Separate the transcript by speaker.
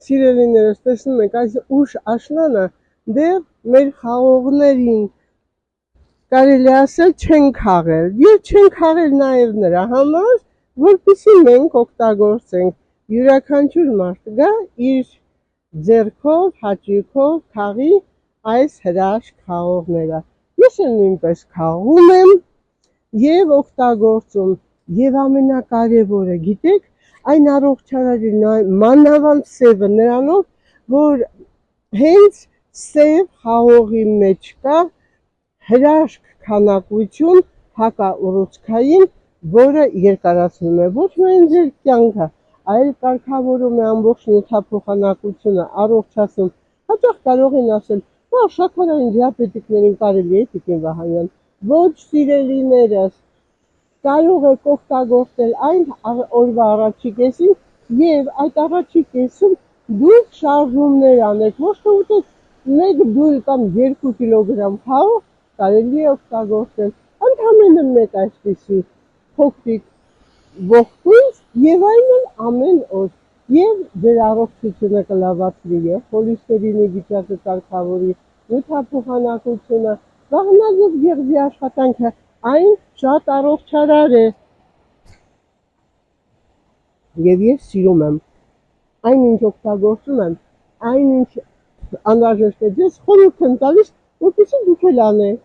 Speaker 1: Սիրելիներս, տեսնում եք, այս ուշ աշնանը դեռ մեր խաղողներին կարելի ասել չեն քաղել եւ չեն քաղել նաեւ նրա համար, որպեսզի մենք օգտագործենք յուրաքանչյուր մարդ գա իր ձեռքով, հաճույքով քաղի այս հրաշք խաղողները։ Ես էլ նույնպես քաղում եմ եւ օգտագործում եւ ամենակարևորը, գիտեք, այն առողջարարի մանավանդ սևը նրանով, որ հենց սև խաղողի մեջ կա հրաշք քանակություն հակաուռուցքային, որը երկարացնում է ոչ միայն ձեր կյանքը, այլ կարգավորում է ամբողջ նյութափոխանակությունը, առողջացնում։ Հաճախ կարող են ասել, «Բա շաքարային դիաբետիկներին կարելի է Տիկին Վահանյան»։ Ոչ, սիրելիներս, կարող եք օգտագործել այն օրվա առաջի կեսին եւ այդ առաջի կեսում դուք շարժումներ անեք, ոչ թե ուտեք 1 դույլ կամ 2 կիլոգրամ խաղող, կարելի է օգտագործել ընդամենը մեկ այսպիսի փոքրիկ ողկույզ եւ այն ամեն օր եւ ձեր առողջությունը կլավացվի եւ խոլեստերինի վիճակը կարգավորի, նյութափոխանակությունը, վաղնակ եւ գեղձի աշխատանքը, այն շատ առողջարար է եւ ես սիրում եմ այնինչ օգտագործում եմ, այնինչ անհրաժեշտ է ձեզ խորհուրդ եմ տալիս, որպեսզի դուք էլ անեք։